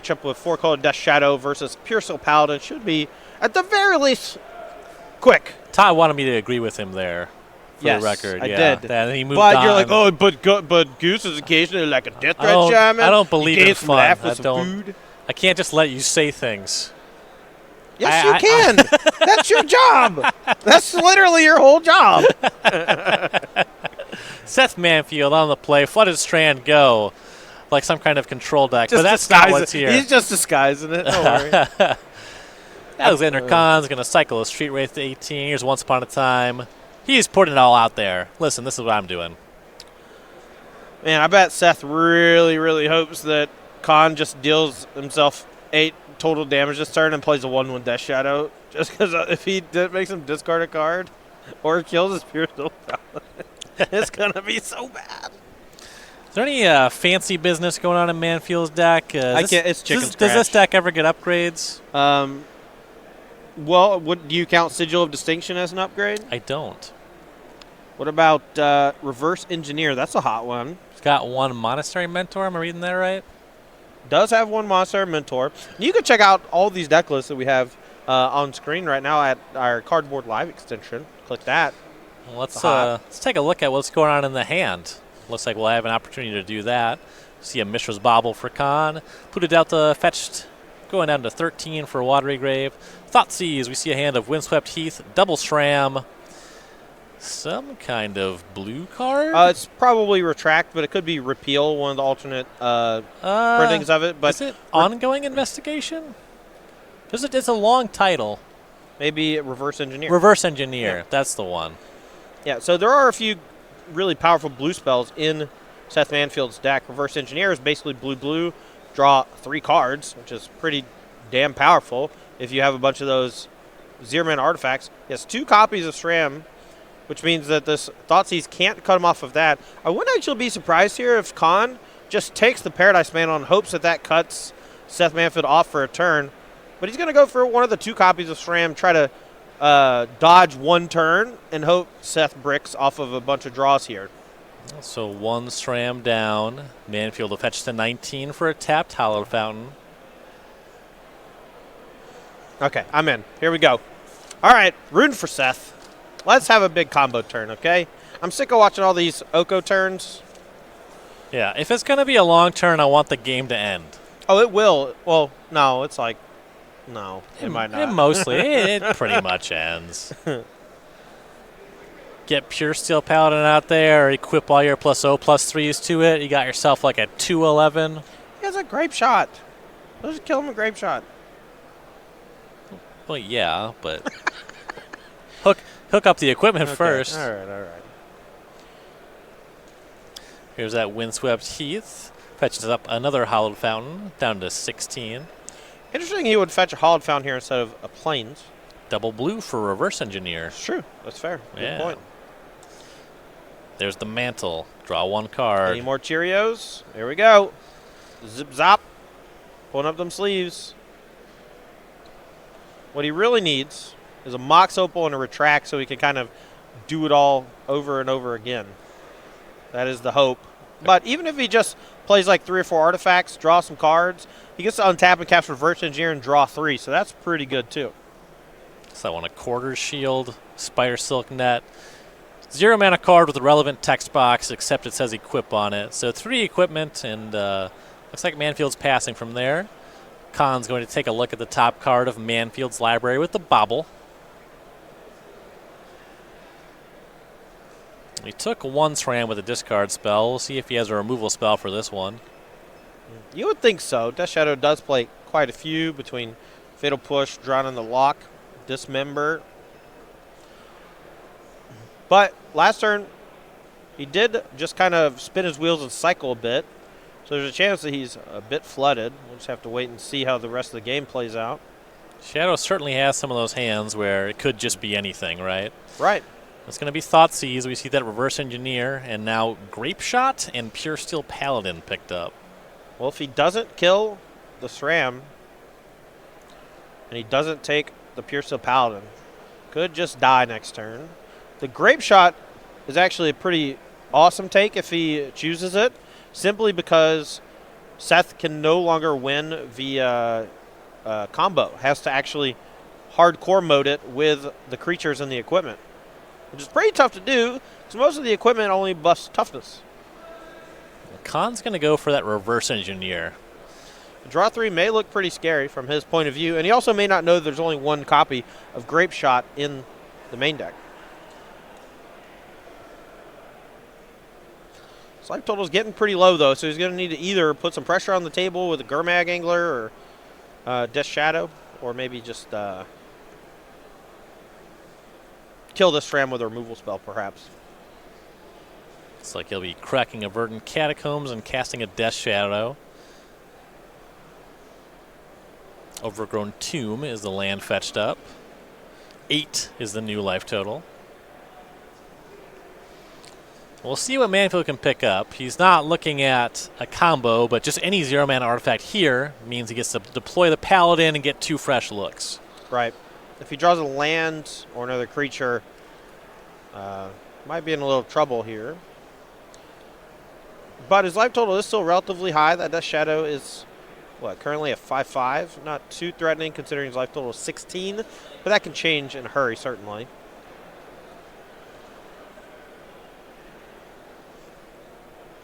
matchup with 4-color Death Shadow versus Pure Steel Paladin should be, at the very least, quick. Todd wanted me to agree with him there. For yes, the record, I yeah. did. Then he moved but on. you're like, oh, but Goose is occasionally like a death threat shaman. I don't believe in fun. I can't just let you say things. Yes, you can. That's your job. That's literally your whole job. Seth Manfield on the play. Flooded Strand go. Like some kind of control deck. Just but that's not what's here. He's just disguising it. Don't worry. Alexander Conn's going to cycle a Street Wraith to 18. Here's Once Upon a Time. He's putting it all out there. Listen, this is what I'm doing. Man, I bet Seth really, really hopes that Conn just deals himself 8 total damage this turn and plays a 1/1 Death Shadow. Just because if he makes him discard a card or kills his Pure Steel Paladin, it's going to be so bad. Is there any fancy business going on in Manfield's deck? It's chicken scratch. Does this deck ever get upgrades? Well, do you count Sigil of Distinction as an upgrade? I don't. What about Reverse Engineer? That's a hot one. It's got 1 Monastery Mentor. Am I reading that right? Does have 1 Monastery Mentor. You can check out all these deck lists that we have on screen right now at our Cardboard Live extension. Click that. Well, let's take a look at what's going on in the hand. Looks like we'll have an opportunity to do that. See a Mishra's Bauble for Conn. Pluto Delta fetched, going down to 13 for Watery Grave. Thoughtseize, we see a hand of Windswept Heath, Double Shram. Some kind of blue card? It's probably Retract, but it could be Repeal, one of the alternate printings of it. But is it Ongoing Investigation? It's a long title. Maybe Reverse Engineer. Reverse Engineer, that's the one. Yeah, so there are a few really powerful blue spells in Seth Manfield's deck. Reverse Engineer is basically blue, draw 3 cards, which is pretty damn powerful if you have a bunch of those 0-mana artifacts. He has 2 copies of SRAM, which means that this Thoughtseize can't cut him off of that. I wouldn't actually be surprised here if Conn just takes the Paradise Mantle and hopes that that cuts Seth Manfield off for a turn. But he's going to go for one of the 2 copies of SRAM, try to dodge 1 turn, and hope Seth bricks off of a bunch of draws here. So 1 SRAM down. Manfield will fetch to 19 for a tapped Hollow Fountain. Okay, I'm in. Here we go. All right, rooting for Seth. Let's have a big combo turn, okay? I'm sick of watching all these Oko turns. Yeah, if it's going to be a long turn, I want the game to end. Oh, it will. Well, no, it's like, no, it might not. It pretty much ends. Get Pure Steel Paladin out there, equip all your +0/+3s to it. You got yourself like a 2/11. He has a Grape Shot. Let's kill him a Grape Shot. Well, yeah, but hook up the equipment first. All right. Here's that Windswept Heath. Fetches up another Hollowed Fountain, down to 16. Interesting he would fetch a Hollowed Fountain here instead of a Plains. Double blue for Reverse Engineer. It's true. That's fair. Good point. There's the Mantle. Draw 1 card. Any more Cheerios? There we go. Zip zop. Pulling up them sleeves. What he really needs is a Mox Opal and a Retract so he can kind of do it all over and over again. That is the hope. But even if he just plays like 3 or 4 artifacts, draw some cards, he gets to untap and cast Reverse Engineer and draw 3. So that's pretty good too. So I want a Quarter Shield, Spider Silk Net. 0-mana card with a relevant text box, except it says equip on it. So 3 equipment, and looks like Manfield's passing from there. Conn's going to take a look at the top card of Manfield's library with the Bobble. He took 1 SRAM with a discard spell. We'll see if he has a removal spell for this one. You would think so. Death Shadow does play quite a few between Fatal Push, Drown in the Lock, Dismember. But last turn, he did just kind of spin his wheels and cycle a bit. So there's a chance that he's a bit flooded. We'll just have to wait and see how the rest of the game plays out. Shadow certainly has some of those hands where it could just be anything, right? Right. It's going to be Thoughtseize. We see that Reverse Engineer, and now Grape Shot and Pure Steel Paladin picked up. Well, if he doesn't kill the SRAM, and he doesn't take the Pure Steel Paladin, could just die next turn. The Grape Shot is actually a pretty awesome take if he chooses it, simply because Seth can no longer win via combo. Has to actually hardcore mode it with the creatures and the equipment, which is pretty tough to do because most of the equipment only buffs toughness. Conn's going to go for that reverse engineer. Draw 3 may look pretty scary from his point of view, and he also may not know there's only one copy of Grape Shot in the main deck. His life total is getting pretty low, though, so he's going to need to either put some pressure on the table with a Gurmag Angler or Death Shadow, or maybe just kill this Fram with a removal spell, perhaps. Looks like he'll be cracking a Verdant Catacombs and casting a Death Shadow. Overgrown Tomb is the land fetched up. 8 is the new life total. We'll see what Manfield can pick up. He's not looking at a combo, but just any 0-mana artifact here means he gets to deploy the Paladin and get 2 fresh looks. Right. If he draws a land or another creature, might be in a little trouble here. But his life total is still relatively high. That Death Shadow is, currently a 5/5. Not too threatening considering his life total is 16. But that can change in a hurry, certainly.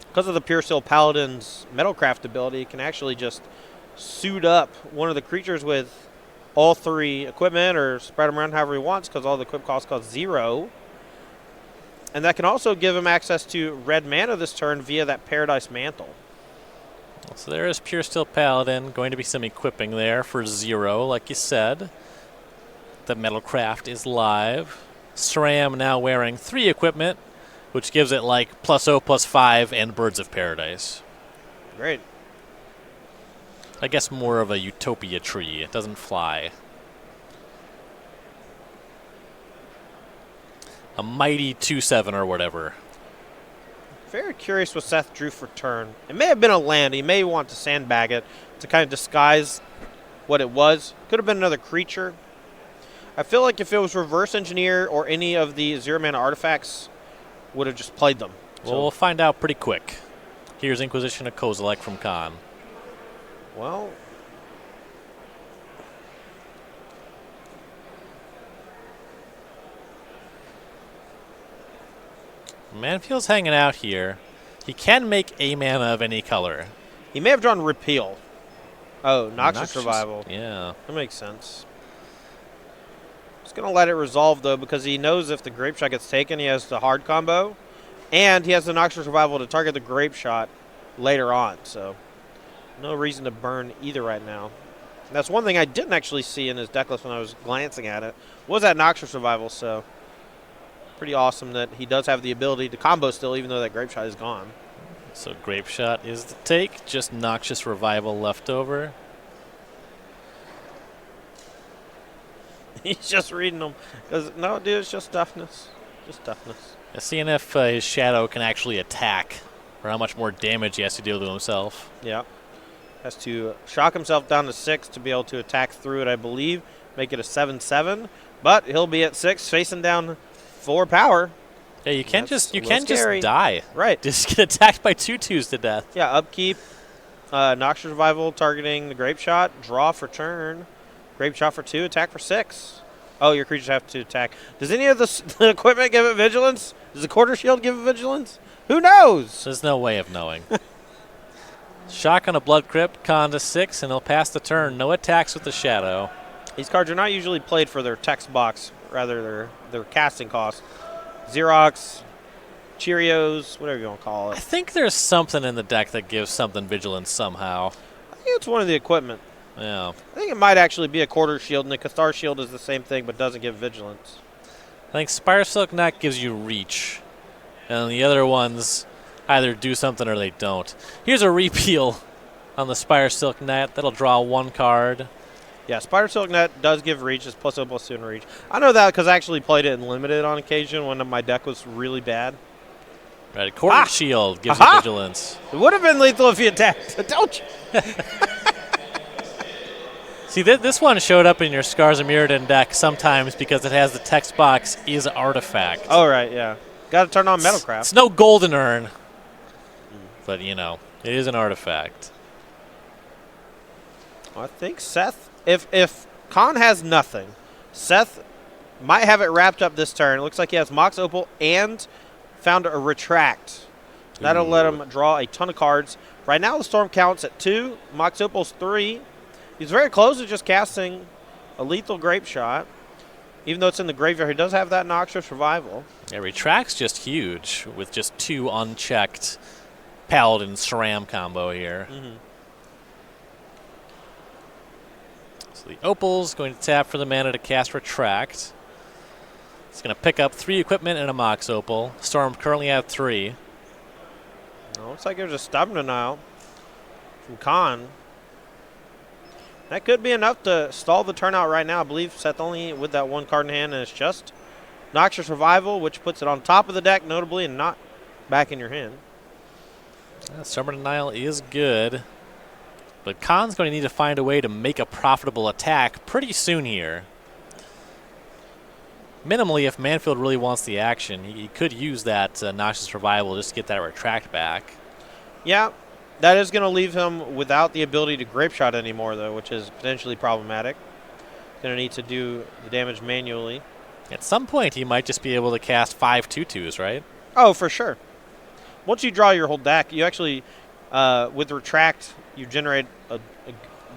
Because of the Pure Steel Paladin's Metalcraft ability, it can actually just suit up one of the creatures with all 3 equipment or spread them around however he wants because all the equip costs cost 0. And that can also give him access to red mana this turn via that Paradise Mantle. So there is Pure Steel Paladin. Going to be some equipping there for 0, like you said. The Metalcraft is live. SRAM now wearing 3 equipment, which gives it like +0/+5 and Birds of Paradise. Great. I guess more of a Utopia tree. It doesn't fly. A mighty 2/7 or whatever. Very curious what Seth drew for turn. It may have been a land. He may want to sandbag it to kind of disguise what it was. Could have been another creature. I feel like if it was Reverse Engineer or any of the 0-mana artifacts, would have just played them. Well, we'll find out pretty quick. Here's Inquisition of Kozilek from Conn. Well, Manfield's hanging out here. He can make a mana of any color. he may have drawn Repeal. Oh, Noxious Revival. Yeah. That makes sense. He's going to let it resolve, though, because he knows if the Grape Shot gets taken, he has the hard combo. And he has the Noxious Revival to target the Grape Shot later on. So, no reason to burn either right now. And that's one thing I didn't actually see in his deck list when I was glancing at it, was that Noxious Revival. So, pretty awesome that he does have the ability to combo still, even though that Grape Shot is gone. So Grape Shot is the take. Just Noxious Revival left over. He's just reading them. Because, no, dude, it's just toughness. Just toughness. Seeing if his Shadow can actually attack, or how much more damage he has to deal to himself. Yeah. Has to shock himself down to 6 to be able to attack through it, I believe. Make it a 7/7. But he'll be at 6, facing down 4 power. Yeah, you can't That's just die. Right. Just get attacked by 2/2s to death. Yeah, upkeep. Noxious Revival targeting the Grape Shot. Draw for turn. Grape Shot for 2. Attack for 6. Oh, your creatures have to attack. Does any of the equipment give it vigilance? Does the Quarter Shield give it vigilance? Who knows? There's no way of knowing. Shock on a Blood Crypt, Conn to 6, and he'll pass the turn. No attacks with the Shadow. These cards are not usually played for their text box, rather their casting cost. Xerox, Cheerios, whatever you want to call I it. think there's something in the deck that gives something vigilance somehow. I think it's one of the equipment. Yeah. I think it might actually be a Quarter Shield, and the Cathar Shield is the same thing but doesn't give vigilance. I think Spire Silk Knight gives you reach, and the other ones either do something or they don't. Here's a repeal on the Spire Silk Knight. That'll draw 1 card. Yeah, Spider Silk Net does give reach. It's +0/+2 in reach. I know that because I actually played it in Limited on occasion when my deck was really bad. Right, Quarter Shield gives you vigilance. It would have been lethal if he attacked. Don't you? See, this one showed up in your Scars of Mirrodin deck sometimes because it has the text box is artifact. Oh, right, yeah. Got to turn on Metalcraft. It's no Golden Urn, but, you know, it is an artifact. I think Seth, if Conn has nothing, Seth might have it wrapped up this turn. It looks like he has Mox Opal and found a Retract. That'll let him draw a ton of cards. Right now the Storm counts at 2. Mox Opal's 3. He's very close to just casting a lethal Grape Shot. Even though it's in the graveyard, he does have that Noxious Revival. Yeah, Retract's just huge with just 2 unchecked Paladin SRAM combo here. Mm-hmm. So the Opal's going to tap for the mana to cast Retract. It's going to pick up 3 equipment and a Mox Opal. Storm currently at 3. Looks like there's a Stubborn Denial from Conn. That could be enough to stall the turnout right now. I believe Seth only with that 1 card in hand, and it's just Noxious Revival, which puts it on top of the deck, notably, and not back in your hand. Stubborn Denial is good, but Conn's going to need to find a way to make a profitable attack pretty soon here. Minimally, if Manfield really wants the action, he could use that Noxious Revival just to get that Retract back. Yeah, that is going to leave him without the ability to Grape Shot anymore, though, which is potentially problematic. Going to need to do the damage manually. At some point, he might just be able to cast 5 2/2s, right? Oh, for sure. Once you draw your whole deck, you actually, with Retract, you generate a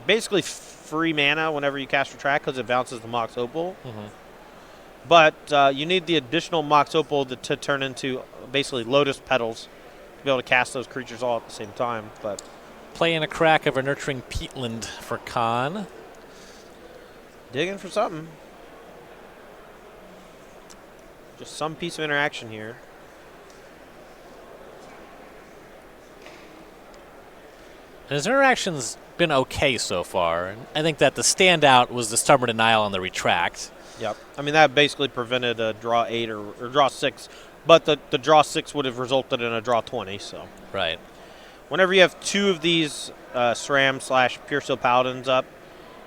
basically free mana whenever you cast Retract because it bounces the Mox Opal. Mm-hmm. But you need the additional Mox Opal to turn into basically Lotus Petals to be able to cast those creatures all at the same time. But playing a crack of a Nurturing Peatland for Conn. Digging for something. Just some piece of interaction here. And his interaction's been okay so far. I think that the standout was the Stubborn Denial on the Retract. Yep. I mean, that basically prevented a draw 8 or draw 6. But the draw 6 would have resulted in a draw 20. So Right. Whenever you have 2 of these SRAM/Pure Steel Paladins up,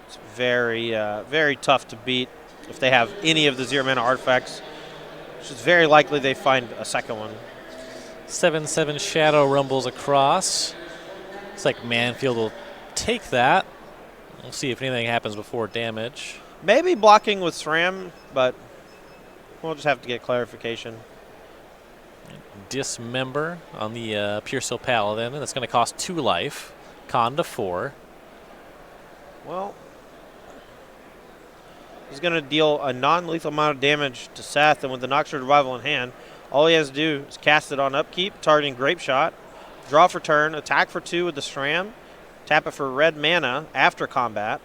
it's very, very tough to beat if they have any of the 0-mana artifacts. Which is very likely they find a second one. 7/7 Shadow rumbles across. Looks like Manfield will take that. We'll see if anything happens before damage. Maybe blocking with SRAM, but we'll just have to get clarification. Dismember on the Pure Steel Paladin, and it's going to cost 2 life. Conn to 4. Well, he's going to deal a non-lethal amount of damage to Seth, and with the Noxious Revival in hand, all he has to do is cast it on upkeep, targeting Grape Shot, draw for turn, attack for 2 with the SRAM, tap it for red mana after combat,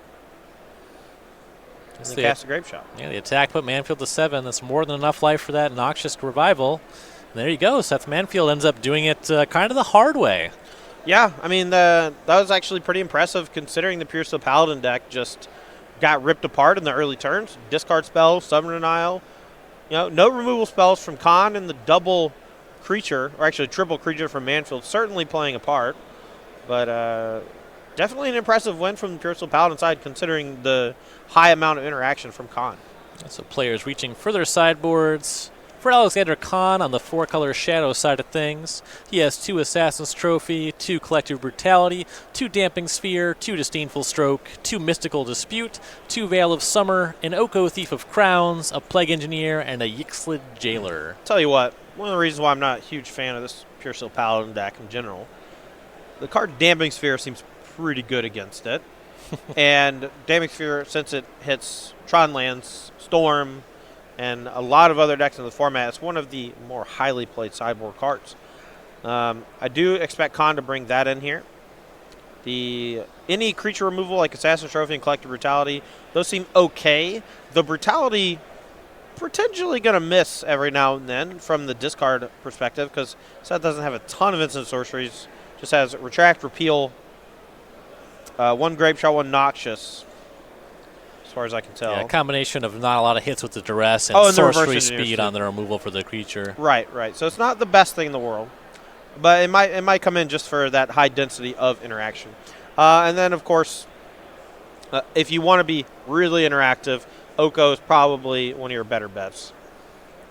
and then cast a Grape Shot. Yeah, the attack put Manfield to 7. That's more than enough life for that Noxious Revival. And there you go. Seth Manfield ends up doing it kind of the hard way. Yeah, I mean, that was actually pretty impressive considering the Pure Steel Paladin deck just got ripped apart in the early turns. Discard spell, Stubborn Denial. You know, no removal spells from Conn, and the double creature, or actually triple creature from Manfield, certainly playing a part. But definitely an impressive win from the Pure Steel Paladin side considering the high amount of interaction from Conn. So players reaching further sideboards. For Alexander Conn on the 4-color Shadow side of things, he has 2 Assassin's Trophy, 2 Collective Brutality, 2 Damping Sphere, 2 Disdainful Stroke, 2 Mystical Dispute, 2 Veil of Summer, an Oko Thief of Crowns, a Plague Engineer, and a Yixlid Jailer. Tell you what, one of the reasons why I'm not a huge fan of this Pure Steel Paladin deck in general, the card Damping Sphere seems pretty good against it. And Damping Sphere, since it hits Tron lands, Storm, and a lot of other decks in the format, it's one of the more highly played sideboard cards. I do expect Conn to bring that in here. Any creature removal like Assassin's Trophy and Collective Brutality, those seem okay. The Brutality potentially going to miss every now and then from the discard perspective because Seth doesn't have a ton of instant sorceries. Just has Retract, Repeal, 1 Grape Shot, 1 Noxious, as far as I can tell. Yeah, a combination of not a lot of hits with the Duress and and sorcery speed on the removal for the creature. Right. So it's not the best thing in the world, but it might come in just for that high density of interaction. And then, of course, if you want to be really interactive, Oko is probably one of your better bets.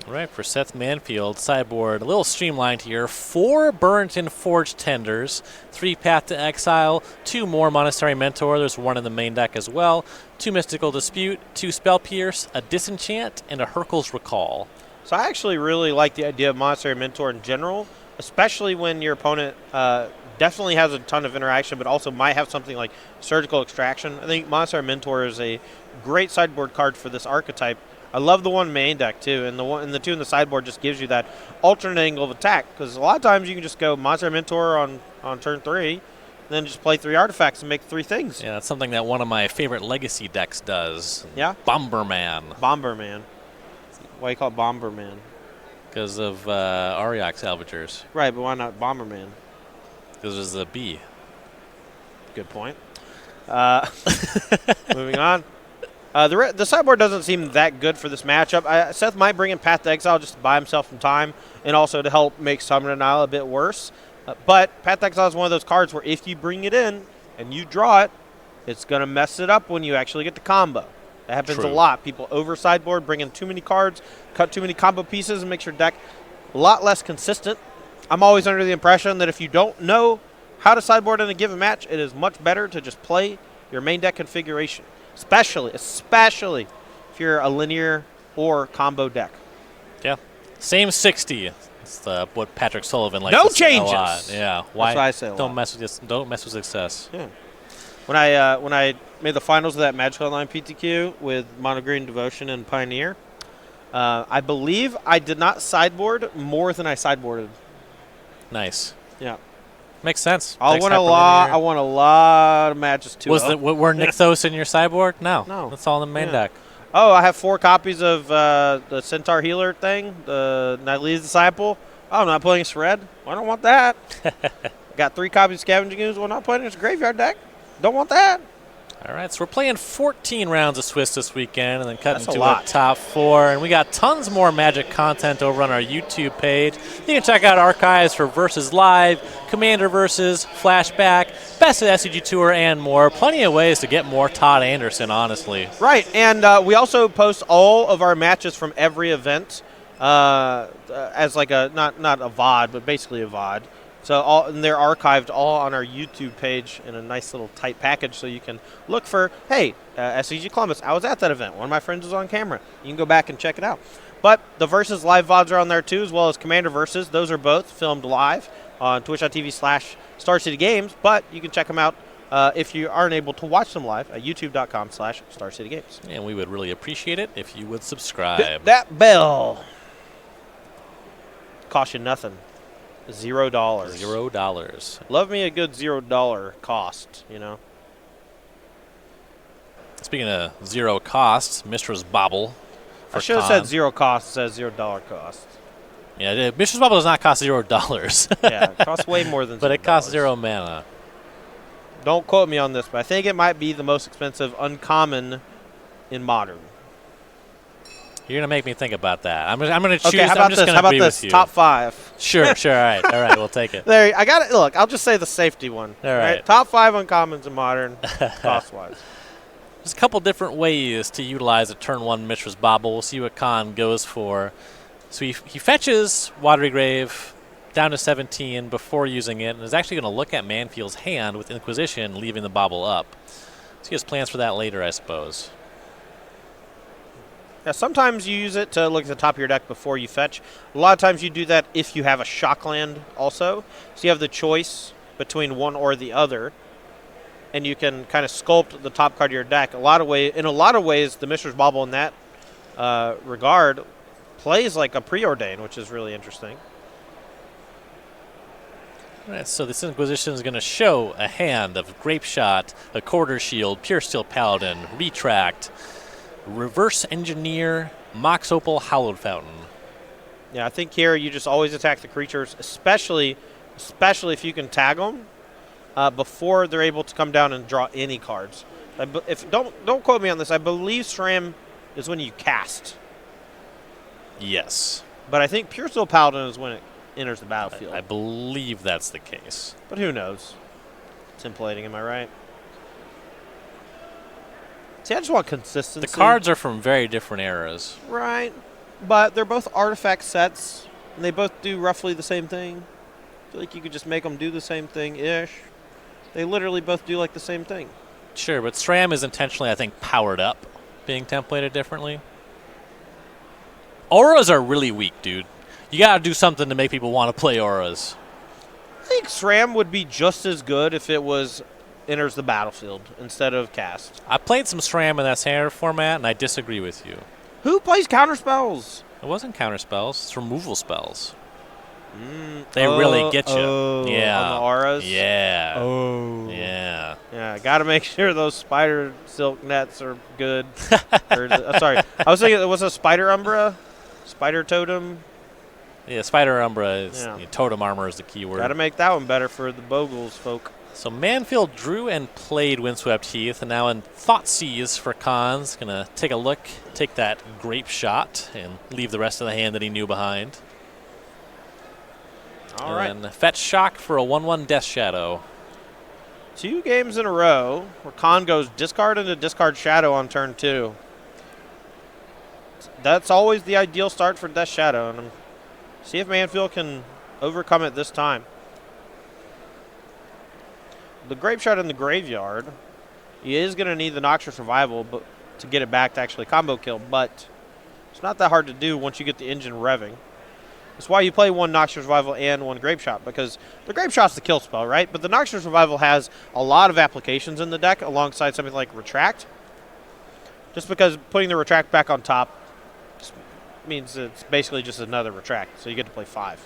All right, for Seth Manfield, sideboard a little streamlined here. 4 Burnt and Forged Tenders, 3 Path to Exile, 2 more Monastery Mentor. There's 1 in the main deck as well. 2 Mystical Dispute, 2 Spell Pierce, a Disenchant, and a Hurkyl's Recall. So I actually really like the idea of Monastery Mentor in general, especially when your opponent definitely has a ton of interaction, but also might have something like Surgical Extraction. I think Monastery Mentor is a great sideboard card for this archetype. I love the one main deck too, and the 2 in the sideboard just gives you that alternate angle of attack. Because a lot of times you can just go Monastery Mentor on turn 3, and then just play 3 artifacts and make 3 things. Yeah, that's something that one of my favorite Legacy decks does. Yeah. Bomberman. Bomberman. Why do you call it Bomberman? Because of Ariok Salvagers. Right, but why not Bomberman? Because there's a B. Good point. Moving on. The sideboard doesn't seem that good for this matchup. Seth might bring in Path to Exile just to buy himself some time and also to help make Summon Denial a bit worse. But Path to Exile is one of those cards where if you bring it in and you draw it, it's going to mess it up when you actually get the combo. That happens a lot. People over sideboard, bring in too many cards, cut too many combo pieces, and makes your deck a lot less consistent. I'm always under the impression that if you don't know how to sideboard in a given match, it is much better to just play your main deck configuration. Especially if you're a linear or combo deck. Yeah. Same 60. That's what Patrick Sullivan likes no to say changes. a lot. Yeah. Why? That's what I say a don't lot. mess with this. Don't mess with success. Yeah. When I made the finals of that Magic Online PTQ with Mono Green Devotion and Pioneer, I believe I did not sideboard more than I sideboarded. Nice. Yeah. Makes sense. I won a lot of matches too. Were Nykthos in your sideboard? No. No. That's all in the main deck. Oh, I have 4 copies of the Centaur Healer thing, the Nightly's Disciple. Oh, I'm not playing Shred. I don't want that. Got 3 copies of Scavenging Ooze. Well, not playing this graveyard deck. Don't want that. All right, so we're playing 14 rounds of Swiss this weekend and then cutting That's to our top 4. And we got tons more Magic content over on our YouTube page. You can check out archives for Versus Live, Commander Versus, Flashback, Best of SCG Tour, and more. Plenty of ways to get more Todd Anderson, honestly. Right, and we also post all of our matches from every event as like a, not a VOD, but basically a VOD. So and they're archived all on our YouTube page in a nice little tight package, so you can look for, hey, SCG Columbus, I was at that event. One of my friends was on camera. You can go back and check it out. But the Versus Live VODs are on there too, as well as Commander Versus. Those are both filmed live on twitch.tv/Star City Games, but you can check them out if you aren't able to watch them live at youtube.com/Star City Games. And we would really appreciate it if you would subscribe. Hit that bell. Cost you nothing. $0. $0. Love me a good $0 cost, you know. Speaking of 0 costs, Mistra's Bobble. I should have said 0 cost. It says $0 cost. Yeah, Mistra's Bobble does not cost $0. Yeah, it costs way more than $0. But it costs 0 mana. Don't quote me on this, but I think it might be the most expensive uncommon in Modern. You're going to make me think about that. I'm going to choose. Okay, how about this? How about this? Top 5. Sure. All right, we'll take it. There, I got it. Look, I'll just say the safety one. All right. Top 5 uncommons in Modern, cost-wise. There's a couple different ways to utilize a turn 1 Mistra's Bobble. We'll see what Conn goes for. So he fetches Watery Grave down to 17 before using it, and is actually going to look at Manfield's hand with Inquisition, leaving the Bobble up. So he has plans for that later, I suppose. Yeah, sometimes you use it to look at the top of your deck before you fetch. A lot of times you do that if you have a shock land also. So you have the choice between one or the other, and you can kind of sculpt the top card of your deck. In a lot of ways, the Mistra's Bauble in that regard plays like a Preordain, which is really interesting. All right, so this Inquisition is going to show a hand of Grape Shot, a Quarter Shield, Pure Steel Paladin, Retract, Reverse Engineer, Mox Opal, Hallowed Fountain. Yeah, I think here you just always attack the creatures, especially if you can tag them before they're able to come down and draw any cards. Don't quote me on this. I believe SRAM is when you cast. Yes. But I think Pure Steel Paladin is when it enters the battlefield. I believe that's the case. But who knows? Templating, am I right? See, I just want consistency. The cards are from very different eras. Right. But they're both artifact sets, and they both do roughly the same thing. I feel like you could just make them do the same thing-ish. They literally both do like the same thing. Sure, but SRAM is intentionally, I think, powered up, being templated differently. Auras are really weak, dude. You gotta do something to make people want to play auras. I think SRAM would be just as good if it was enters the battlefield instead of cast. I played some SRAM in that standard format, and I disagree with you. Who plays counterspells? It wasn't counter spells; it's removal spells. They really get you. Yeah. On the auras? Yeah. Oh. Yeah. Yeah, got to make sure those spider silk nets are good. Sorry. I was thinking it was a spider umbra? Spider totem? Yeah, Spider Umbra is Yeah. totem armor is the key word. Got to make that one better for the Bogles folk. So Manfield drew and played Windswept Heath, and now in Thoughtseize for Conn's. Gonna take a look, take that grape shot, and leave the rest of the hand that he knew behind. All right. And Fetch Shock for a 1/1 Death Shadow. 2 games in a row where Conn goes discard into discard shadow on turn 2. That's always the ideal start for Death Shadow, and see if Manfield can overcome it this time. The grape shot in the graveyard, he is going to need the Noxious Revival to get it back to actually combo kill, but it's not that hard to do once you get the engine revving. That's why you play 1 Noxious Revival and 1 Grape Shot, because the Grape Shot's the kill spell, right? But the Noxious Revival has a lot of applications in the deck alongside something like Retract. Just because putting the Retract back on top means it's basically just another Retract, so you get to play 5.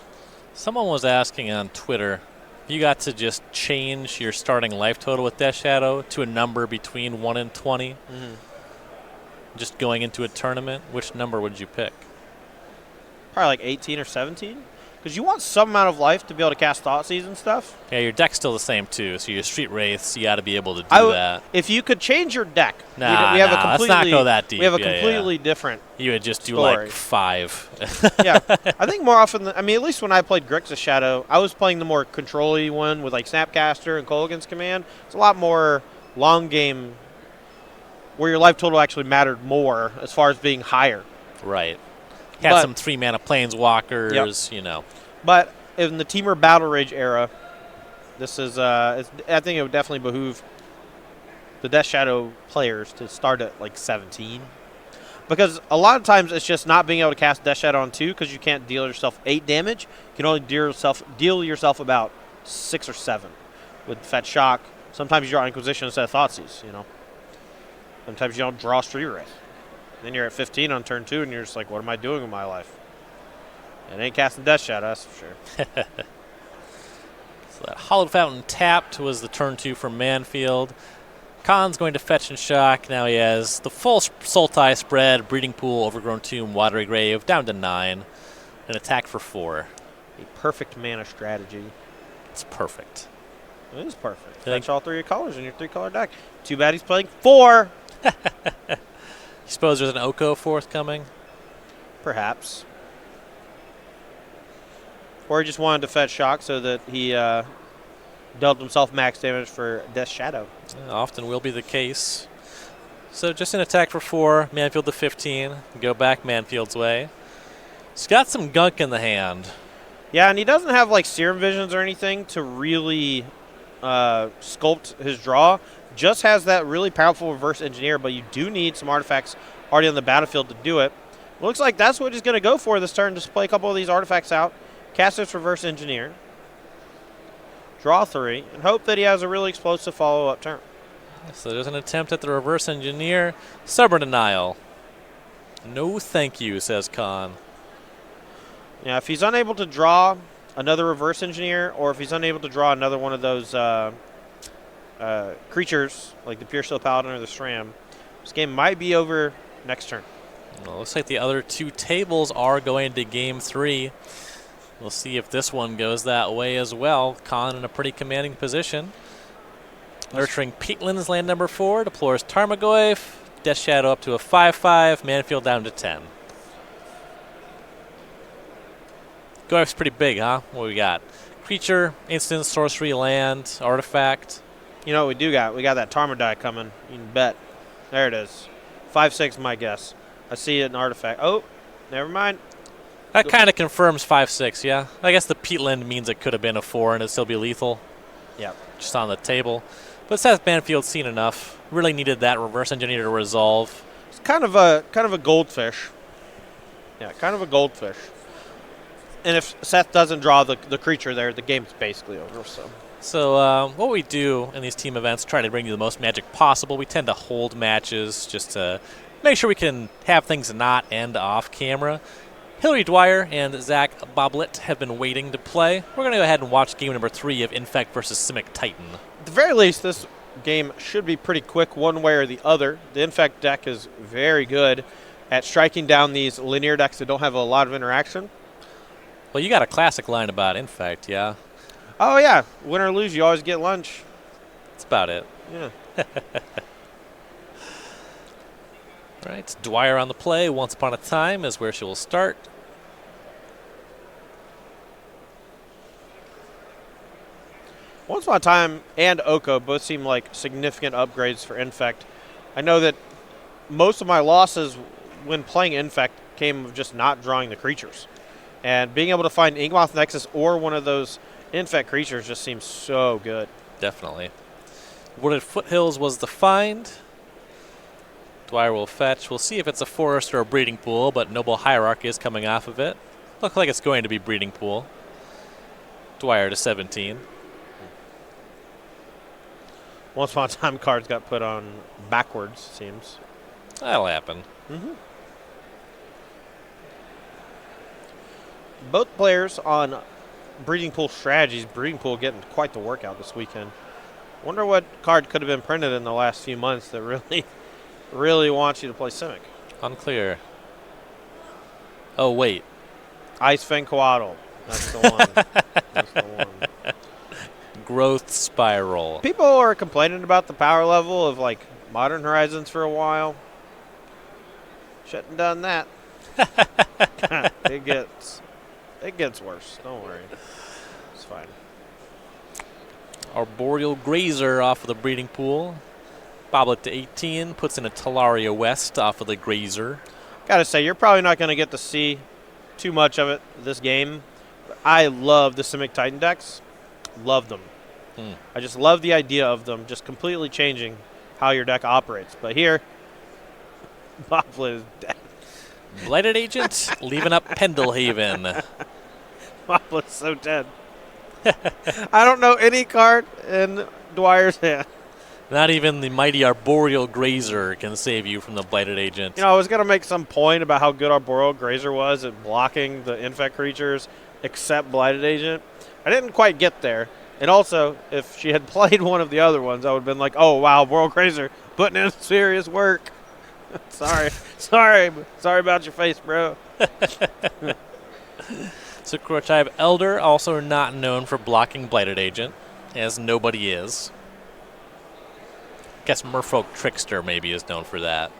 Someone was asking on Twitter, if you got to just change your starting life total with Death Shadow to a number between 1 and 20, just going into a tournament, which number would you pick? Probably like 18 or 17. Because you want some amount of life to be able to cast Thoughtseize and stuff. Yeah, your deck's still the same, too. So your Street Wraiths, you got to be able to do that. If you could change your deck, we have a completely, let's not go that deep. We have a completely different You would just do story. like 5. Yeah. I think more often, at least when I played Grixis Shadow, I was playing the more control-y one with like Snapcaster and Kolaghan's Command. It's a lot more long game where your life total actually mattered more as far as being higher. Right. Had some 3-mana Planeswalkers, you know. But in the Teamer Battle Rage era, this is I think it would definitely behoove the Death Shadow players to start at like 17. Because a lot of times it's just not being able to cast Death Shadow on 2 because you can't deal yourself 8 damage. You can only deal yourself about 6 or 7 with Fetch Shock. Sometimes you draw Inquisition instead of Thoughtseize, you know. Sometimes you don't draw Street Wraith. Then you're at 15 on turn 2 and you're just like, what am I doing with my life? It ain't casting Death Shadow, that's for sure. So that Hallowed Fountain tapped was the turn 2 from Manfield. Conn's going to Fetch and Shock. Now he has the full Sultai spread, Breeding Pool, Overgrown Tomb, Watery Grave, down to 9. An attack for 4. A perfect mana strategy. It's perfect. It is perfect. Fetch all 3 of your colors in your 3-color deck. Too bad he's playing 4. You suppose there's an Oko forthcoming? Perhaps. Or he just wanted to Fetch Shock so that he dealt himself max damage for Death Shadow. Often will be the case. So just an attack for 4, Manfield to 15. Go back Manfield's way. He's got some gunk in the hand. Yeah, and he doesn't have like Serum Visions or anything to really sculpt his draw. Just has that really powerful Reverse Engineer, but you do need some artifacts already on the battlefield to do it. Looks like that's what he's going to go for this turn, just play a couple of these artifacts out, cast this Reverse Engineer, draw 3, and hope that he has a really explosive follow-up turn. So there's an attempt at the Reverse Engineer. Stubborn Denial. No thank you, says Conn. Yeah, if he's unable to draw another Reverse Engineer, or if he's unable to draw another one of those creatures, like the Pure Steel Paladin or the SRAM, this game might be over next turn. Well, looks like the other 2 tables are going to Game 3. We'll see if this one goes that way as well. Conn in a pretty commanding position. Nurturing Peatlands, land number 4. Deplores Tarmogoyf. Death Shadow up to a 5/5. Manfield down to 10. Goyf's pretty big, huh? What we got? Creature, instant, sorcery, land, artifact. You know what we do got? We got that Tarmogoyf coming. You can bet. There it is. 5/6, my guess. I see it in artifact. Oh, never mind. That kind of confirms 5/6, yeah. I guess the peatland means it could have been a 4 and it'd still be lethal. Yep. Just on the table. But Seth Manfield's seen enough. Really needed that reverse engineer to resolve. It's kind of a goldfish. Yeah, kind of a goldfish. And if Seth doesn't draw the creature there, the game's basically over. So what we do in these team events, try to bring you the most Magic possible. We tend to hold matches just to make sure we can have things not end off camera. Hillary Dwyer and Zach Boblit have been waiting to play. We're going to go ahead and watch game number 3 of Infect versus Simic Titan. At the very least, this game should be pretty quick one way or the other. The Infect deck is very good at striking down these linear decks that don't have a lot of interaction. Well, you got a classic line about Infect, yeah? Oh, yeah. Win or lose, you always get lunch. That's about it. Yeah. Right, Dwyer on the play. Once Upon a Time is where she will start. Once Upon a Time and Oko both seem like significant upgrades for Infect. I know that most of my losses when playing Infect came of just not drawing the creatures. And being able to find Inkmoth Nexus or one of those Infect creatures just seems so good. Definitely. Wooded Foothills was the find. Dwyer will fetch. We'll see if it's a forest or a breeding pool, but Noble Hierarchy is coming off of it. Looks like it's going to be breeding pool. Dwyer to 17. Once Upon a Time cards got put on backwards, seems. That'll happen. Mm-hmm. Both players on breeding pool strategies. Breeding pool getting quite the workout this weekend. Wonder what card could have been printed in the last few months that really wants you to play Simic. Unclear. Oh, wait. Ice Fang Coatl. That's the one. That's the one. Growth Spiral. People are complaining about the power level of, like, Modern Horizons for a while. Shouldn't have done that. It gets worse. Don't worry. It's fine. Arboreal Grazer off of the breeding pool. Boblet to 18, puts in a Talaria West off of the Grazer. Gotta say, you're probably not going to get to see too much of it this game. I love the Simic Titan decks. Love them. I just love the idea of them just completely changing how your deck operates. But here, Boblet is dead. Blighted Agent, leaving up Pendelhaven. Boblet's so dead. I don't know any card in Dwyer's hand. Not even the mighty Arboreal Grazer can save you from the Blighted Agent. You know, I was going to make some point about how good Arboreal Grazer was at blocking the Infect creatures, except Blighted Agent. I didn't quite get there. And also, if she had played one of the other ones, I would have been like, oh, wow, Arboreal Grazer putting in serious work. Sorry about your face, bro. Sakura Tribe Elder, also not known for blocking Blighted Agent, as nobody is. Guess Merfolk Trickster maybe is known for that.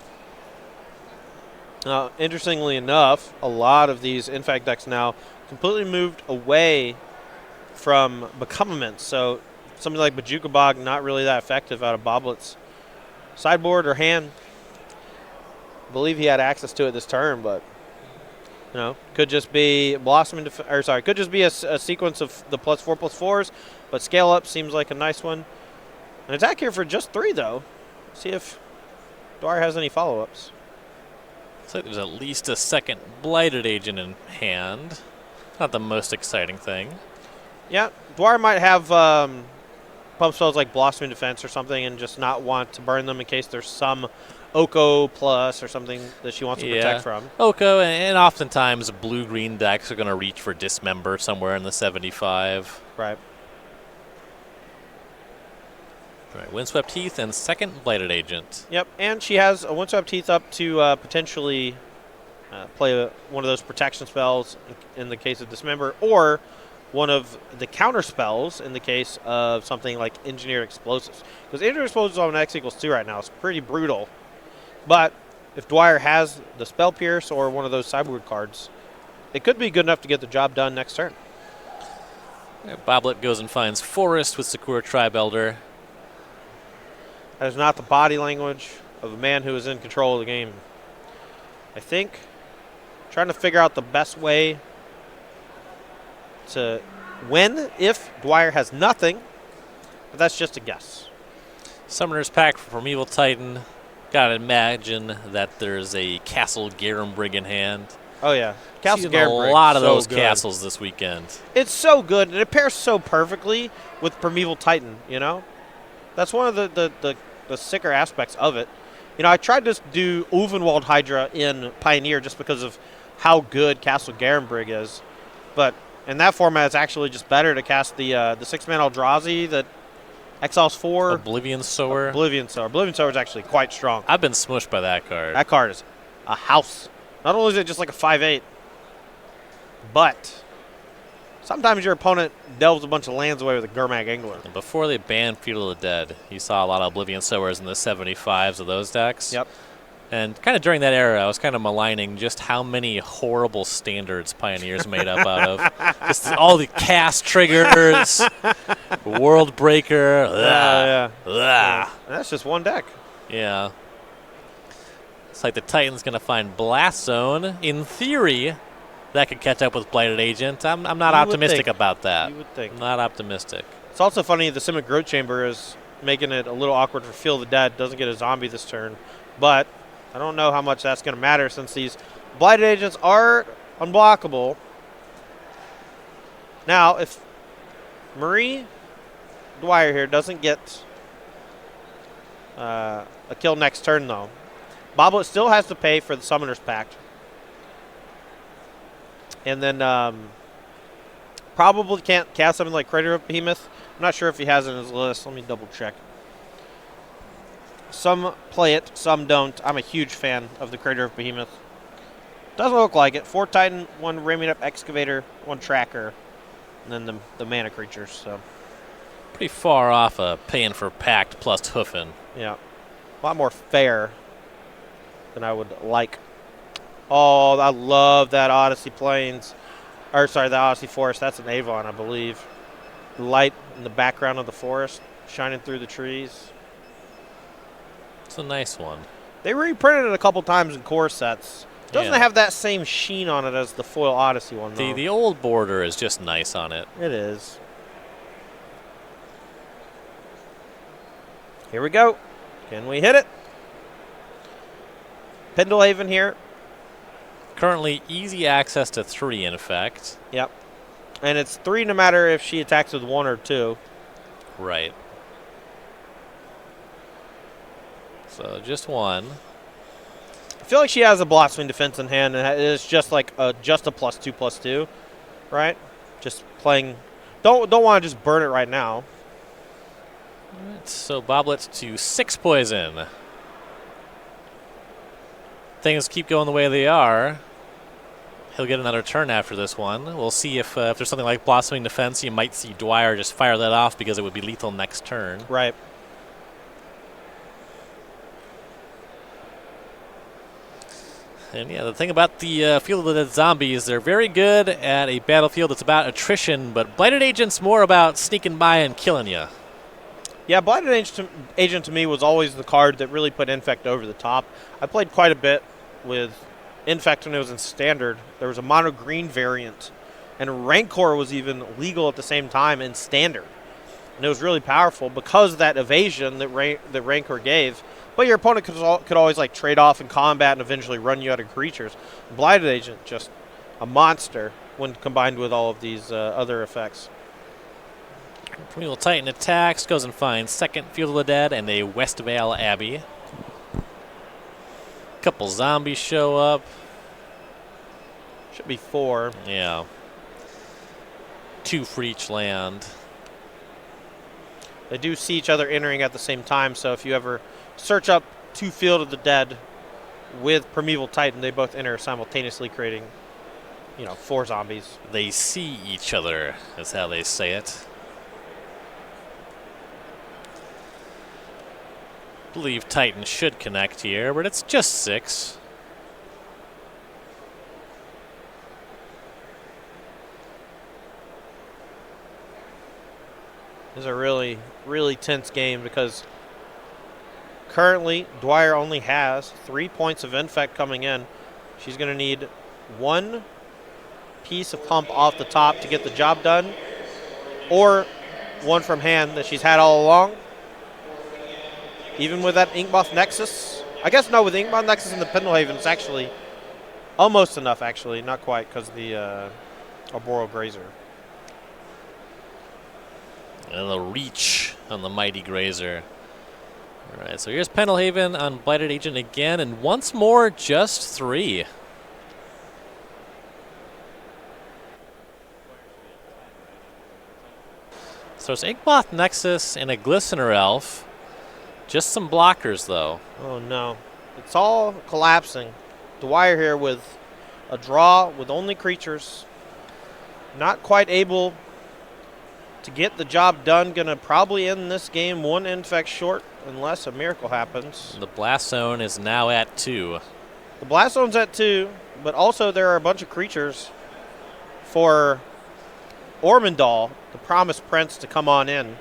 Interestingly enough, a lot of these Infect decks now completely moved away from Becomements. So something like Bajuka Bog, not really that effective out of Boblet's sideboard or hand. I believe he had access to it this turn, but could just be could just be a sequence of the +4/+4s, but scale up seems like a nice one. An attack here for just 3, though. See if Dwyer has any follow-ups. Looks like there's at least a second Blighted Agent in hand. Not the most exciting thing. Yeah, Dwyer might have pump spells like Blossoming Defense or something and just not want to burn them in case there's some Oko plus or something that she wants to protect from. Oko, and oftentimes blue-green decks are going to reach for Dismember somewhere in the 75. Right. All right, Windswept Heath and second Blighted Agent. Yep, and she has a Windswept Heath up to potentially play one of those protection spells in the case of Dismember, or one of the counter spells in the case of something like Engineered Explosives. Because Engineered Explosives on X = 2 right now is pretty brutal. But if Dwyer has the Spell Pierce or one of those sideboard cards, it could be good enough to get the job done next turn. Right, Boblet goes and finds Forest with Sakura Tribe Elder. That is not the body language of a man who is in control of the game. I think Trying to figure out the best way to win if Dwyer has nothing, but that's just a guess. Summoner's Pack from Evil Titan. Gotta imagine that there's a Castle Garenbrig in hand. Oh, yeah. Castle Garenbrig. Garenbrig. A lot of so those good. castles this weekend. It's so good, and it pairs so perfectly with Primeval Titan, you know? That's one of the sicker aspects of it. You know, I tried to do Ulvenwald Hydra in Pioneer just because of how good Castle Garenbrig is. But in that format, it's actually just better to cast the 6-man Eldrazi that exiles 4. Oblivion Sower. Oblivion Sower. Oblivion Sower is actually quite strong. I've been smushed by that card. That card is a house. Not only is it just like a 5/8, but sometimes your opponent delves a bunch of lands away with a Gurmag Angler. And before they banned Feudal of the Dead, you saw a lot of Oblivion Sowers in the 75s of those decks. Yep. And kind of during that era, I was kind of maligning just how many horrible standards Pioneers made up out of. Just all the cast triggers, World Breaker. Yeah. That's just one deck. Yeah. It's like the Titan's going to find Blast Zone. In theory, that could catch up with Blighted Agent. I'm not optimistic about that. You would think. I'm not optimistic. It's also funny the Simic Growth Chamber is making it a little awkward for Feel the Dead. Doesn't get a zombie this turn. But I don't know how much that's going to matter since these Blighted Agents are unblockable. Now, if Marie Dwyer here doesn't get a kill next turn, though, Bobit still has to pay for the Summoner's Pact. And then probably can't cast something like Crater of Behemoth. I'm not sure if he has it in his list. Let me double check. Some play it, some don't. I'm a huge fan of the Crater of Behemoth. Doesn't look like it. 4 Titan, 1 Ramming Up Excavator, 1 Tracker, and then the mana creatures. So Pretty far off paying for Pact plus Hoofin. yeah, a lot more fair than I would like. Oh, I love that Odyssey Plains. Or, sorry, the Odyssey Forest. That's an Avon, I believe. The light in the background of the forest shining through the trees. It's a nice one. They reprinted it a couple times in core sets. Doesn't Yeah. have that same sheen on it as the foil Odyssey one, though. The old border is just nice on it. It is. Here we go. Can we hit it? Pendlehaven here. Currently easy access to 3, in effect. Yep. And it's 3 no matter if she attacks with 1 or 2. Right. So just 1. I feel like she has a Blossoming Defense in hand, and it's just like just a +2/+2, right? Just playing. Don't want to just burn it right now. Right, so Boblet to 6 poison. Things keep going the way they are. He'll get another turn after this one. We'll see if there's something like Blossoming Defense. You might see Dwyer just fire that off because it would be lethal next turn. Right. And yeah, the thing about the Field of the Dead Zombies, they're very good at a battlefield that's about attrition, but Blighted Agent's more about sneaking by and killing you. Yeah, Blighted Agent to me was always the card that really put Infect over the top. I played quite a bit with Infect when it was in Standard. There was a mono green variant, and Rancor was even legal at the same time in Standard. And it was really powerful because of that evasion that Rancor gave. But your opponent could always like trade off in combat and eventually run you out of creatures. Blighted Agent, just a monster when combined with all of these other effects. Primeval Titan attacks, goes and finds second Field of the Dead and a Westvale Abbey. Couple zombies show up. Should be 4. Yeah. 2 for each land. They do see each other entering at the same time, so if you ever search up 2 Field of the Dead with Primeval Titan, they both enter simultaneously, creating, 4 zombies. They see each other, is how they say it. I believe Titan should connect here, but it's just 6. This is a really, really tense game because currently Dwyer only has 3 points of Infect coming in. She's going to need one piece of pump off the top to get the job done, or one from hand that she's had all along. Even with that Inkmoth Nexus. I guess no, with the Inkmoth Nexus and the Pendelhaven, it's actually almost enough, actually. Not quite, because of the Arboreal Grazer. And the reach on the Mighty Grazer. All right, so here's Pendelhaven on Blighted Agent again, and once more, just 3. So it's Inkmoth Nexus and a Glistener Elf. Just some blockers, though. Oh, no. It's all collapsing. Dwyer here with a draw with only creatures. Not quite able to get the job done. Going to probably end this game 1 infect short unless a miracle happens. The Blast Zone is now at 2. The Blast Zone's at 2, but also there are a bunch of creatures for Ormondal, the Promised Prince, to come on in.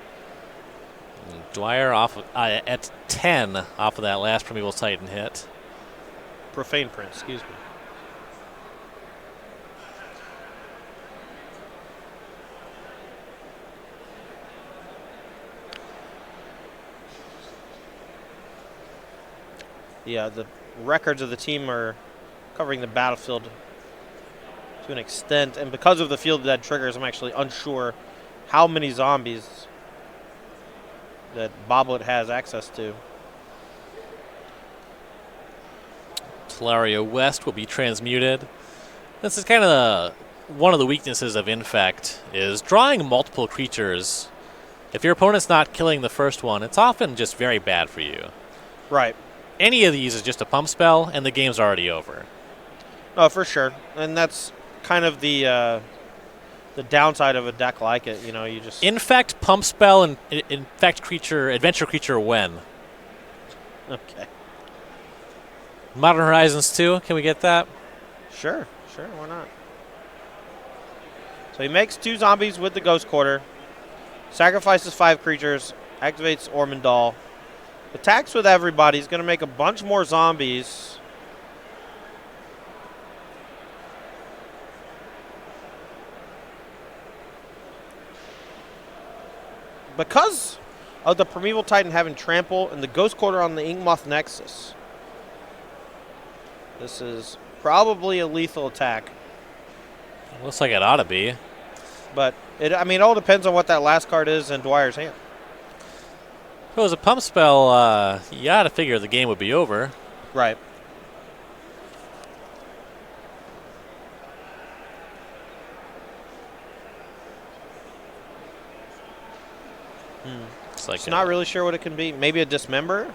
Dwyer off at 10 off of that last Primeval Titan hit. Profane Prince, excuse me. Yeah, the records of the team are covering the battlefield to an extent, and because of the Field of Dead triggers, I'm actually unsure how many zombies that Bobit has access to. Talaria West will be transmuted. This is kind of one of the weaknesses of Infect, is drawing multiple creatures. If your opponent's not killing the first one, it's often just very bad for you. Right. Any of these is just a pump spell, and the game's already over. Oh, for sure. And that's kind of the downside of a deck like it. You know, you just... Infect, pump spell, and infect creature, adventure creature when. Okay. Modern Horizons 2, can we get that? Sure, why not? So he makes 2 zombies with the Ghost Quarter, sacrifices 5 creatures, activates Ormondal, attacks with everybody. He's going to make a bunch more zombies. Because of the Primeval Titan having Trample and the Ghost Quarter on the Inkmoth Nexus, this is probably a lethal attack. Looks like it ought to be. But, it all depends on what that last card is in Dwyer's hand. If it was a pump spell, you got to figure the game would be over. Right. It's like Just not really sure what it can be. Maybe a Dismember?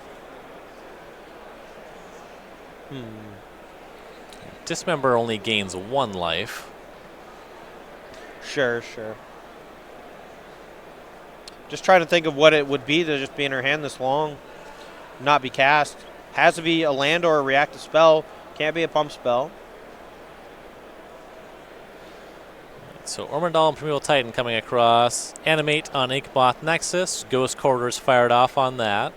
Dismember only gains 1 life. Sure. Just trying to think of what it would be to just be in her hand this long, not be cast. Has to be a land or a reactive spell. Can't be a pump spell. So Ormondal and Primeval Titan coming across. Animate on Inkmoth Nexus. Ghost Quarters fired off on that.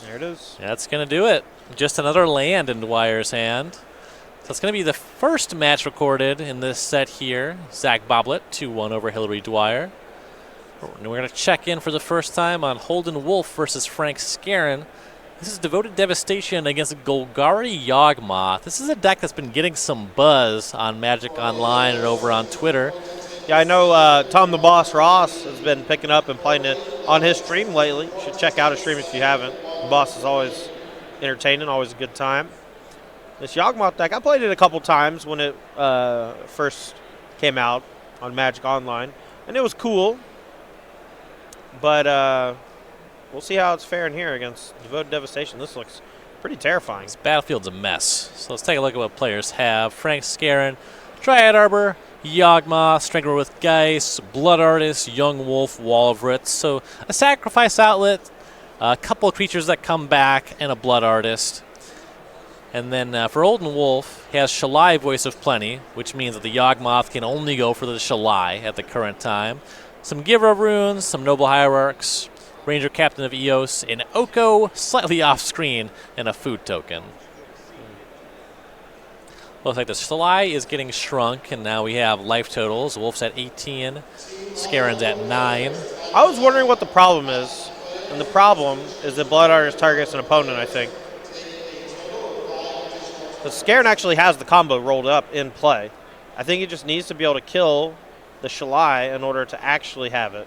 There it is. That's going to do it. Just another land in Dwyer's hand. So it's going to be the first match recorded in this set here. Zach Boblet, 2-1 over Hillary Dwyer. And we're going to check in for the first time on Holden Wolfe versus Frank Skarren. This is Devoted Devastation against Golgari Yawgmoth. This is a deck that's been getting some buzz on Magic Online and over on Twitter. Yeah, I know Tom the Boss Ross has been picking up and playing it on his stream lately. You should check out his stream if you haven't. The Boss is always entertaining, always a good time. This Yawgmoth deck, I played it a couple times when it first came out on Magic Online, and it was cool. But we'll see how it's faring here against Devoted Devastation. This looks pretty terrifying. This battlefield's a mess. So let's take a look at what players have. Frank Skarren, Dryad Arbor, Yawgmoth, Strangler with Geist, Blood Artist, Young Wolf, Wall of Writs. So a sacrifice outlet, a couple of creatures that come back, and a Blood Artist. And then for Holden Wolfe, he has Shalai, Voice of Plenty, which means that the Yawgmoth can only go for the Shalai at the current time. Some Giver of Runes, some Noble Hierarchs, Ranger Captain of Eos, an Oko, slightly off screen, and a food token. Looks like the Sly is getting shrunk, and now we have life totals. Wolfe's at 18, Skarren's at 9. I was wondering what the problem is, and the problem is that Blood Artist targets an opponent, I think. But Skarren actually has the combo rolled up in play. I think he just needs to be able to kill the Shalai in order to actually have it.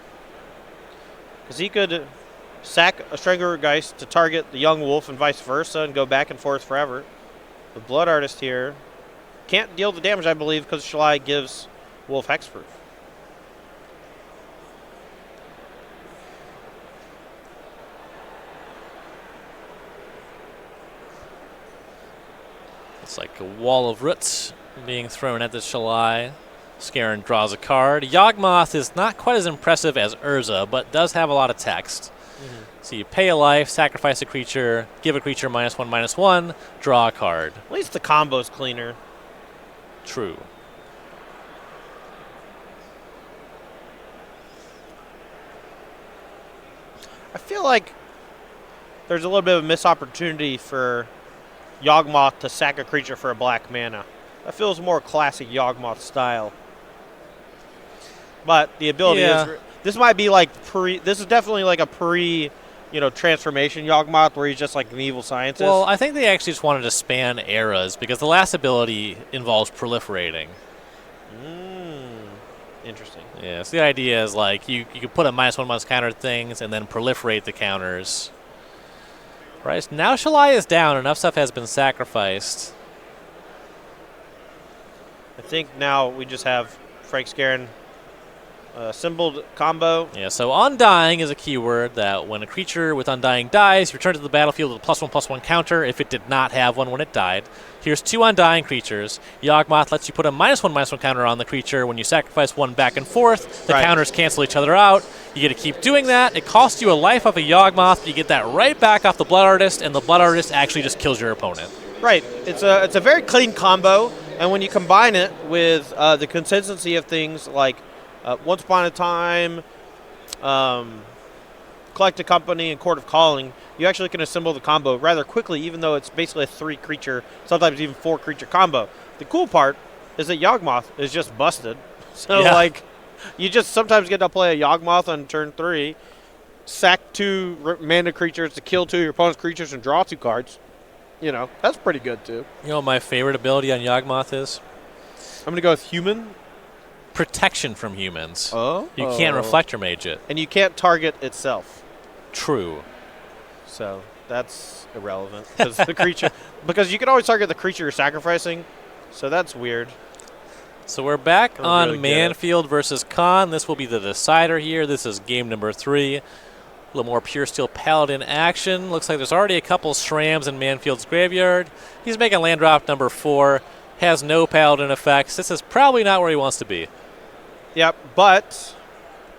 Because he could sack a Strangergeist to target the young Wolfe and vice versa and go back and forth forever. The Blood Artist here can't deal the damage, I believe, because Shalai gives Wolfe hexproof. It's like a wall of roots being thrown at the Shalai. Skarren draws a card. Yawgmoth is not quite as impressive as Urza, but does have a lot of text. Mm-hmm. So you pay a life, sacrifice a creature, give a creature -1/-1, draw a card. At least the combo's cleaner. True. I feel like there's a little bit of a missed opportunity for Yawgmoth to sack a creature for a black mana. That feels more classic Yawgmoth style. But the ability is... This might be like this is definitely like a transformation Yawgmoth where he's just like an evil scientist. Well, I think they actually just wanted to span eras because the last ability involves proliferating. Interesting. Yeah, so the idea is like you could put a -1/- counter things and then proliferate the counters. Right, so now Shalai is down. Enough stuff has been sacrificed. I think now we just have Frank Skarren symboled combo. Yeah, so Undying is a keyword that when a creature with Undying dies, return to the battlefield with a +1/+1 counter if it did not have one when it died. Here's 2 Undying creatures. Yawgmoth lets you put a -1/-1 counter on the creature when you sacrifice one back and forth. The counters cancel each other out. You get to keep doing that. It costs you a life off a Yawgmoth, but you get that right back off the Blood Artist, and the Blood Artist actually just kills your opponent. Right. It's a very clean combo, and when you combine it with the consistency of things like Once Upon a Time, Collect a Company, and Court of Calling, you actually can assemble the combo rather quickly, even though it's basically a 3-creature, sometimes even 4-creature combo. The cool part is that Yawgmoth is just busted. So, you just sometimes get to play a Yawgmoth on turn 3, sack 2 mana creatures to kill 2 of your opponent's creatures and draw 2 cards. That's pretty good, too. You know what my favorite ability on Yawgmoth is? I'm going to go with Human. Protection from humans. Oh. You can't Reflector Mage it. And you can't target itself. True. So that's irrelevant because you can always target the creature you're sacrificing. So that's weird. So we're back on Manfield versus Conn. This will be the decider here. This is game number 3. A little more Pure Steel Paladin action. Looks like there's already a couple Shrams in Manfield's graveyard. He's making land drop number 4. Has no Paladin effects. This is probably not where he wants to be. Yep, but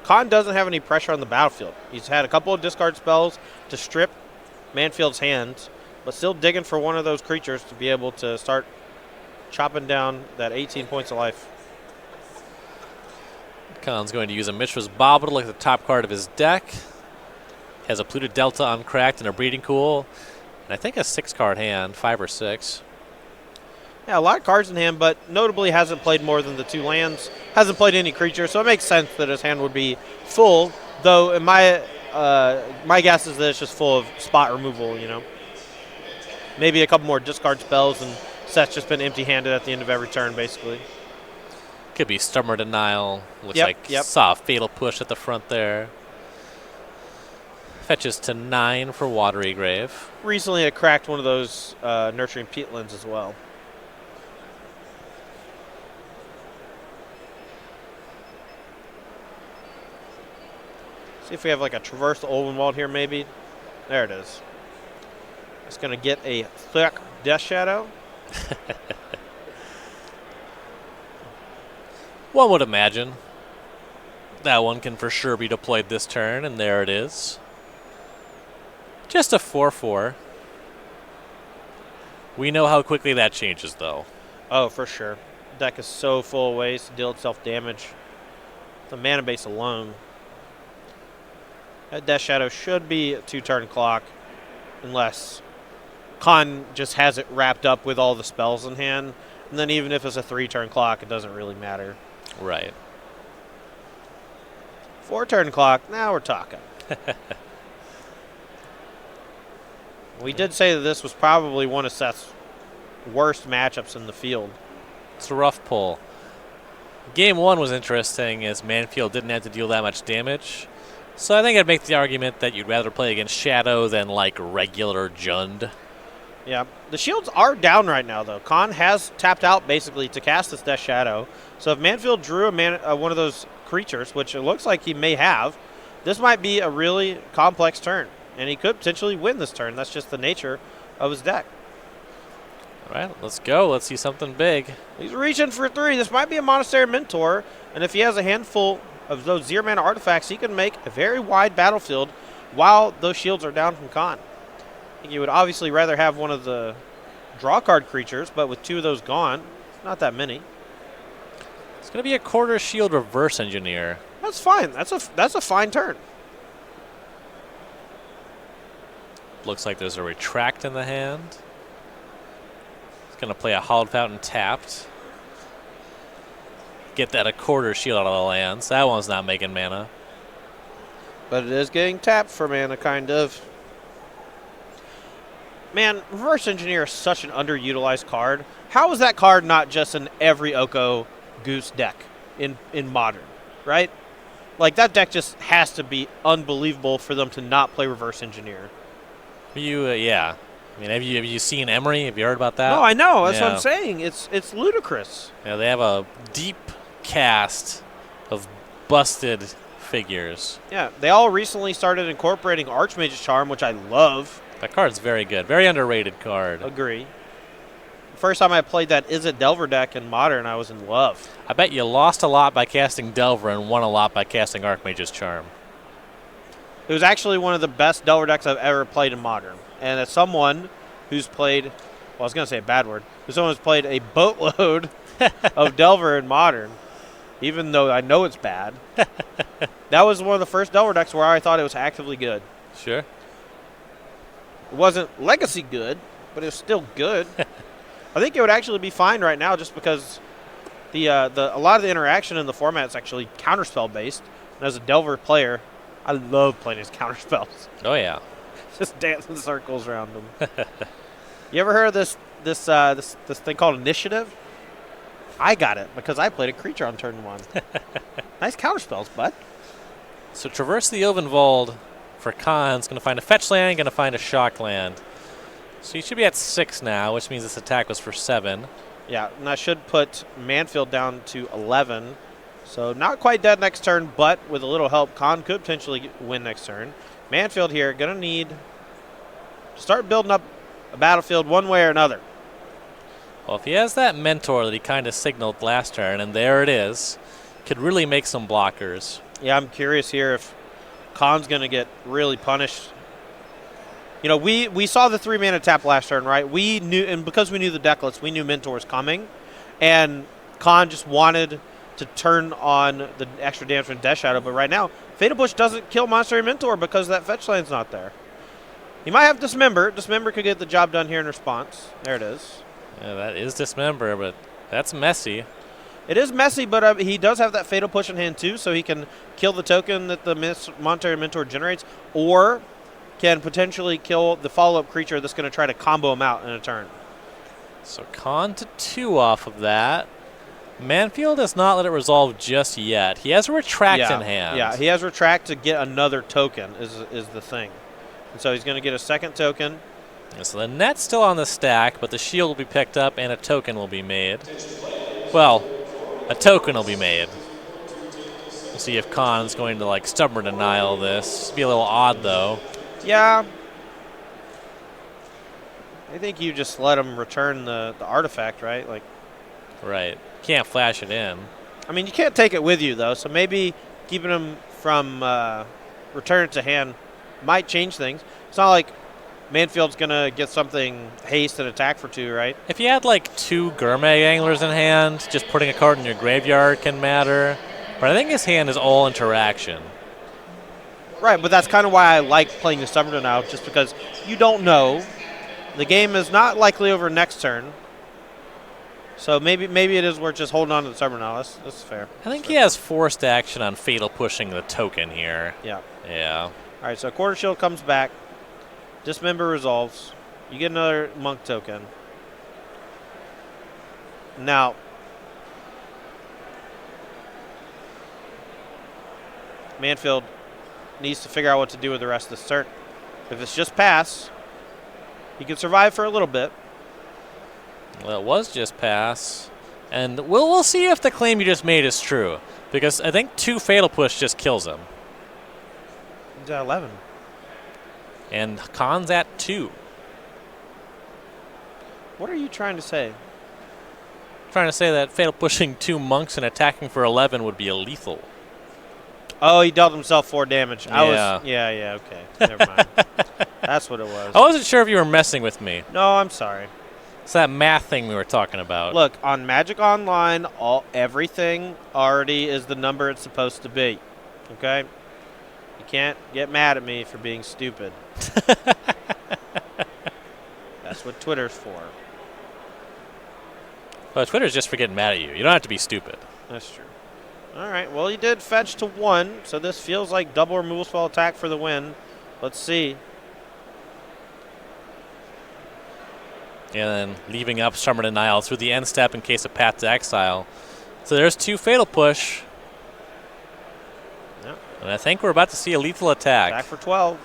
Conn doesn't have any pressure on the battlefield. He's had a couple of discard spells to strip Manfield's hand, but still digging for one of those creatures to be able to start chopping down that 18 points of life. Conn's going to use a Mishra's Bobit to look at the top card of his deck. Has a Polluted Delta uncracked and a Breeding Pool. And I think a 6-card hand, 5 or 6. Yeah, a lot of cards in hand, but notably hasn't played more than the 2 lands. Hasn't played any creatures, so it makes sense that his hand would be full. Though, in my guess is that it's just full of spot removal. Maybe a couple more discard spells, and Seth's just been empty-handed at the end of every turn, basically. Could be Stubborn Denial. Looks like saw a Fatal Push at the front there. Fetches to 9 for Watery Grave. Recently, it cracked one of those Nurturing Peatlands as well. See if we have like a Traverse the Ulvenwald here, maybe. There it is. It's going to get a thick Death Shadow. One would imagine. That one can for sure be deployed this turn, and there it is. Just a 4/4. We know how quickly that changes, though. Oh, for sure. Deck is so full of ways to deal itself damage. The mana base alone. That Death Shadow should be a 2-turn clock unless Conn just has it wrapped up with all the spells in hand. And then even if it's a 3-turn clock, it doesn't really matter. Right. 4-turn clock, now we're talking. We did say that this was probably one of Seth's worst matchups in the field. It's a rough pull. Game 1 was interesting as Manfield didn't have to deal that much damage. So I think I'd make the argument that you'd rather play against Shadow than like regular Jund. Yeah, the shields are down right now, though. Conn has tapped out, basically, to cast this Death Shadow. So if Manfield drew one of those creatures, which it looks like he may have, this might be a really complex turn. And he could potentially win this turn. That's just the nature of his deck. All right, let's go. Let's see something big. He's reaching for 3. This might be a Monastery Mentor. And if he has a handful of those 0-mana artifacts, he can make a very wide battlefield while those shields are down from Conn. You would obviously rather have one of the draw card creatures, but with 2 of those gone, not that many. It's going to be a quarter shield reverse engineer. That's fine. That's a fine turn. Looks like there's a retract in the hand. It's going to play a Hallowed Fountain tapped. Get that a quarter shield out of the lands. That one's not making mana. But it is getting tapped for mana, kind of. Man, Reverse Engineer is such an underutilized card. How is that card not just in every Oko Goose deck in Modern, right? Like, that deck just has to be unbelievable for them to not play Reverse Engineer. Yeah. I mean, have you seen Emery? Have you heard about that? No, I know. That's what I'm saying. It's ludicrous. Yeah, they have a deep cast of busted figures. Yeah, they all recently started incorporating Archmage's Charm, which I love. That card's very good. Very underrated card. Agree. First time I played that Is It Delver deck in Modern, I was in love. I bet you lost a lot by casting Delver and won a lot by casting Archmage's Charm. It was actually one of the best Delver decks I've ever played in Modern. And as someone who's played, well, I was going to say a bad word, as someone who's played a boatload of Delver in Modern, even though I know it's bad, that was one of the first Delver decks where I thought it was actively good. Sure. It wasn't legacy good, but it was still good. I think it would actually be fine right now just because a lot of the interaction in the format is actually counterspell based. And as a Delver player, I love playing his counterspells. Oh yeah. Just dancing circles around them. You ever heard of this thing called Initiative? I got it because I played a creature on turn 1. Nice counterspells, bud. So Traverse the Ovenwald for Conn's going to find a fetch land, going to find a shock land. So you should be at 6 now, which means this attack was for 7. Yeah, and I should put Manfield down to 11. So not quite dead next turn, but with a little help, Conn could potentially win next turn. Manfield here going to need to start building up a battlefield one way or another. Well, if he has that mentor that he kind of signaled last turn, and there it is, could really make some blockers. Yeah, I'm curious here if Conn's going to get really punished. You know, we saw the 3-mana tap last turn, right? We knew, and because we knew the deck list, we knew Mentor was coming, and Conn just wanted to turn on the extra damage from Death Shadow. But right now, Fatal Push doesn't kill Monastery Mentor because that fetch land's not there. He might have Dismember. Dismember could get the job done here in response. There it is. Yeah, that is Dismember, but that's messy. It is messy, but he does have that Fatal Push in hand too, so he can kill the token that the Monastery Mentor generates, or can potentially kill the follow-up creature that's going to try to combo him out in a turn. So Conn to 2 off of that. Manfield has not let it resolve just yet. He has a Retract in hand. Yeah, he has Retract to get another token is the thing. And so he's going to get a second token. Yeah, so the net's still on the stack, but the shield will be picked up and a token will be made. Well, a token will be made. We'll see if Conn's going to like stubborn denial this. It'll be a little odd though. Yeah. I think you just let him return the artifact, right? Like, right. Can't flash it in. I mean, you can't take it with you, though, so maybe keeping him from return it to hand might change things. It's not like Manfield's going to get something haste and attack for 2, right? If you had like 2 Gurmag Anglers in hand, just putting a card in your graveyard can matter. But I think his hand is all interaction. Right, but that's kind of why I like playing the Summoner now, just because you don't know. The game is not likely over next turn. So maybe it is worth just holding on to the Summoner now. That's fair. I think he has forced action on Fatal pushing the token here. Yeah. Yeah. All right, so Quarter Shield comes back. Dismember resolves. You get another Monk token. Now, Manfield needs to figure out what to do with the rest of this turn. If it's just pass, he can survive for a little bit. Well, it was just pass. And we'll see if the claim you just made is true. Because I think 2 Fatal Push just kills him. He's at 11. And Conn's at 2. What are you trying to say? Trying to say that Fatal Pushing 2 monks and attacking for 11 would be a lethal. Oh, he dealt himself 4 damage. Yeah. Okay. Never mind. That's what it was. I wasn't sure if you were messing with me. No, I'm sorry. It's that math thing we were talking about. Look, on Magic Online, everything already is the number it's supposed to be. Okay? You can't get mad at me for being stupid. That's what Twitter's for. Well, Twitter's just for getting mad at you. You don't have to be stupid. That's true. All right. Well, he did fetch to 1, so this feels like double removal spell attack for the win. Let's see. And then leaving up Summer Denial through the end step in case of Path to Exile. So there's 2 Fatal Push. Yep. And I think we're about to see a lethal attack. Attack for 12.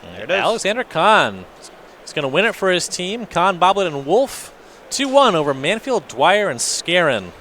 There it is. Alexander Conn is going to win it for his team. Conn, Bobit, and Wolfe 2-1 over Manfield, Dwyer, and Skarren.